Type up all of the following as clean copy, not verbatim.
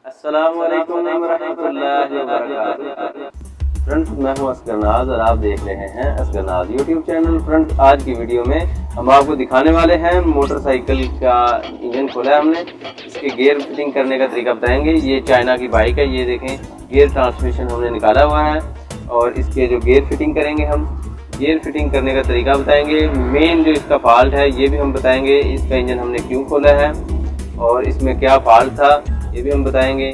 अस्सलामुअलैकुम वरहमतुल्लाहि वबरकातुहू। फ्रेंड्स, मैं हूं असगरनाज और आप देख रहे हैं असगरनाज यूट्यूब चैनल। फ्रेंड्स, आज की वीडियो में हम आपको दिखाने वाले हैं मोटरसाइकिल का इंजन खोला है हमने, इसके गियर फिटिंग करने का तरीका बताएंगे। ये चाइना की बाइक है, ये देखें गियर ट्रांसमिशन हमने निकाला हुआ है और इसके जो गियर फिटिंग करेंगे हम, गियर फिटिंग करने का तरीका बताएंगे। मेन जो इसका फॉल्ट है ये भी हम बताएंगे, इसका इंजन हमने क्यों खोला है और इसमें क्या फॉल्ट था ये भी हम बताएंगे।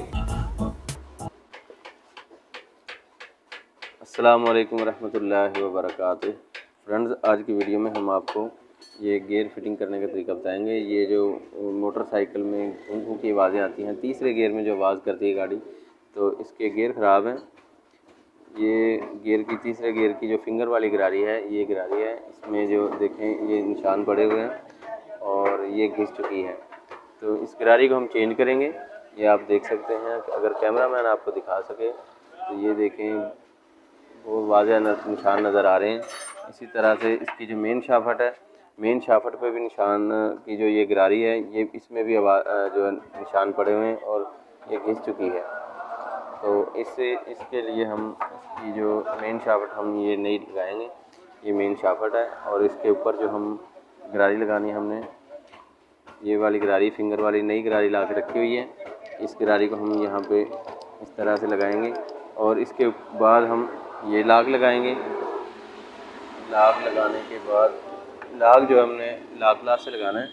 अस्सलाम वालेकुम रहमतुल्लाहि व बरकातुहू। फ्रेंड्स, आज की वीडियो में हम आपको ये गियर फिटिंग करने का तरीका बताएंगे। ये जो मोटरसाइकिल में घूं घूं की आवाज़ें आती हैं, तीसरे गियर में जो आवाज़ करती है गाड़ी, तो इसके गियर ख़राब हैं। ये गियर की तीसरे गियर की जो फिंगर वाली गरारी है, ये गरारी है, इसमें जो देखें ये निशान पड़े हुए हैं और ये घिस चुकी है। तो इस गरारी को हम चेंज करेंगे। ये आप देख सकते हैं, अगर कैमरामैन आपको दिखा सके तो ये देखें वो वाज़ह निशान नज़र आ रहे हैं। इसी तरह से इसकी जो मेन शाफट है, मेन शाफट पे भी निशान की जो ये गरारी है, ये इसमें भी जो निशान पड़े हुए हैं और ये घिस चुकी है। तो इसके लिए हम इसकी जो मेन शाफट हम ये नई लगाएंगे। ये मेन शाफट है और इसके ऊपर जो हम गरारी लगानी है हमने, ये वाली गरारी फिंगर वाली नई गरारी ला के रखी हुई है। इस गरारी को हम यहाँ पे इस तरह से लगाएंगे और इसके बाद हम ये लाग लगाएंगे। लाग लगाने के बाद लाग जो हमने लाग प्लास से लगाना है।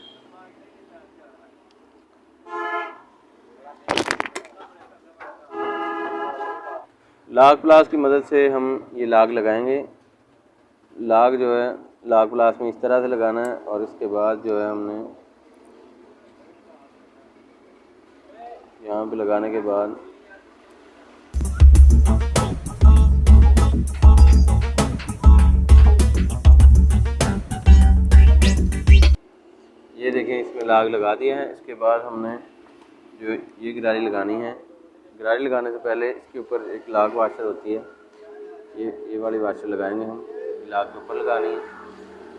लाग प्लास की मदद से हम ये लाग लगाएंगे। लाग जो है लाग प्लास में इस तरह से लगाना है और इसके बाद जो है हमने यहाँ पे लगाने के बाद ये देखें इसमें लाग लगा दिया है। इसके बाद हमने जो ये गरारी लगानी है, गरारी लगाने से पहले इसके ऊपर एक लाग वाशर होती है, ये वाली वाशर लगाएंगे हम। लाग के ऊपर लगानी है।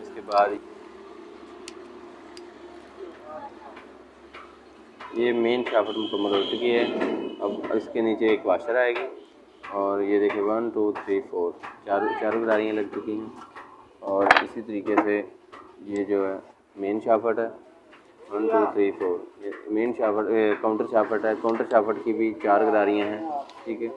इसके बाद ये मेन शाफ्ट मुकम्मल हो चुकी है। अब इसके नीचे एक वाशर आएगी और ये देखिए 1 2 3 4 चारों गरारियाँ लग चुकी हैं। और इसी तरीके से ये जो है मेन शाफ्ट है 1 2 3 4, ये मेन शाफ्ट काउंटर शाफ्ट है। काउंटर शाफ्ट की भी 4 गरारियाँ हैं, ठीक है।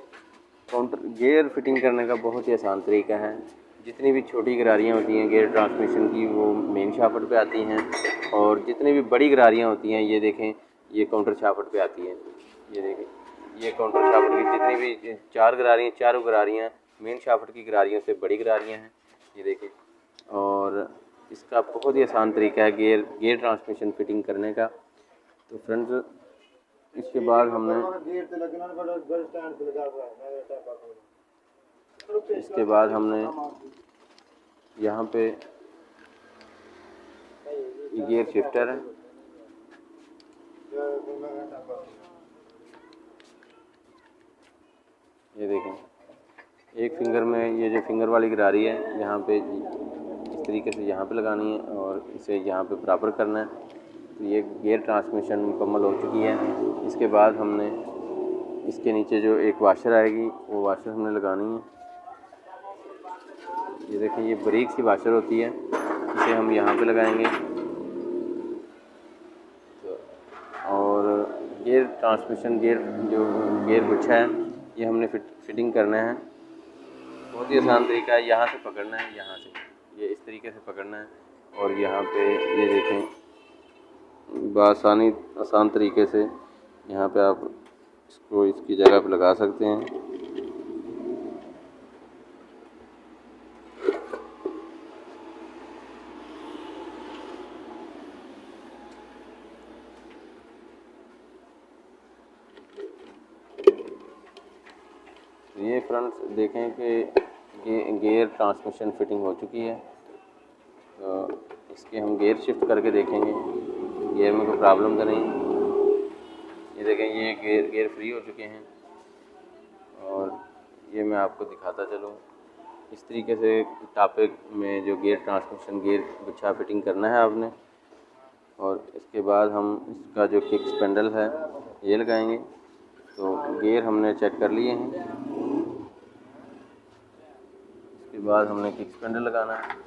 काउंटर गियर फिटिंग करने का बहुत ही आसान तरीका है। जितनी भी छोटी गरारियाँ होती हैं गियर ट्रांसमिशन की, वो मेन शाफ्ट पे आती हैं और जितनी भी बड़ी गरारियाँ होती हैं, ये देखें ये काउंटर शाफ्ट पे आती हैं। ये देखें ये काउंटर शाफ्ट की जितनी भी 4 गरारियाँ, चारों गरारियाँ मेन शाफ्ट की गरारियों से बड़ी गरारियाँ हैं, ये देखें। और इसका बहुत ही आसान तरीका है गियर ट्रांसमिशन फिटिंग करने का। तो फ्रेंड्स, इसके बाद हमने यहाँ पे गियर शिफ्टर है, ये देखें एक फिंगर में ये जो फिंगर वाली गरारी है, यहाँ पे इस तरीके से यहाँ पे लगानी है और इसे यहाँ पे बराबर करना है। तो ये गियर ट्रांसमिशन मुकम्मल हो चुकी है। इसके बाद हमने इसके नीचे जो एक वाशर आएगी, वो वाशर हमने लगानी है। ये देखें ये बारीक सी वाशर होती है, इसे हम यहाँ पे लगाएंगे। तो और गियर ट्रांसमिशन जो गियर गुच्छा है, ये हमने फिटिंग करना है। बहुत ही आसान तरीका है। यहाँ से पकड़ना है, यहाँ से ये इस तरीके से पकड़ना है और यहाँ पे ये देखें आसान तरीके से यहाँ पे आप इसको इसकी जगह पे लगा सकते हैं। ये फ्रेंड्स देखें कि गियर ट्रांसमिशन फिटिंग हो चुकी है। तो इसके हम गियर शिफ्ट करके देखेंगे गियर में कोई प्रॉब्लम तो नहीं। ये देखें ये गियर फ्री हो चुके हैं और ये मैं आपको दिखाता चलूँ। इस तरीके से टापे में जो गियर ट्रांसमिशन गियर गुच्छा फिटिंग करना है आपने। और इसके बाद हम इसका जो किक स्पेंडल है ये लगाएंगे। तो गियर हमने चेक कर लिए हैं। इसके बाद हमने किक स्पिंडल लगाना है।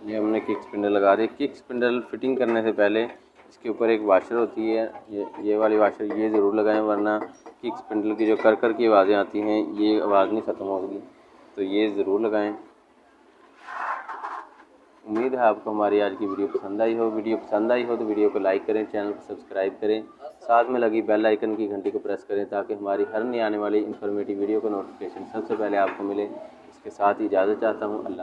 ये हमने किक स्पिंडल लगा दी। किक स्पिंडल फिटिंग करने से पहले इसके ऊपर एक वाशर होती है, ये वाली वाशर ये ज़रूर लगाएं, वरना किक स्पिंडल की जो कर की आवाज़ें आती हैं ये आवाज़ नहीं ख़त्म होगी, तो ये ज़रूर लगाएं। उम्मीद है आपको हमारी आज की वीडियो पसंद आई हो। वीडियो पसंद आई हो तो वीडियो को लाइक करें, चैनल को सब्सक्राइब करें, साथ में लगी बेल आइकन की घंटी को प्रेस करें ताकि हमारी हर नई आने वाली इन्फॉर्मेटिव वीडियो का नोटिफिकेशन सबसे पहले आपको मिले। इसके साथ ही इजाज़त चाहता हूँ। अल्लाह।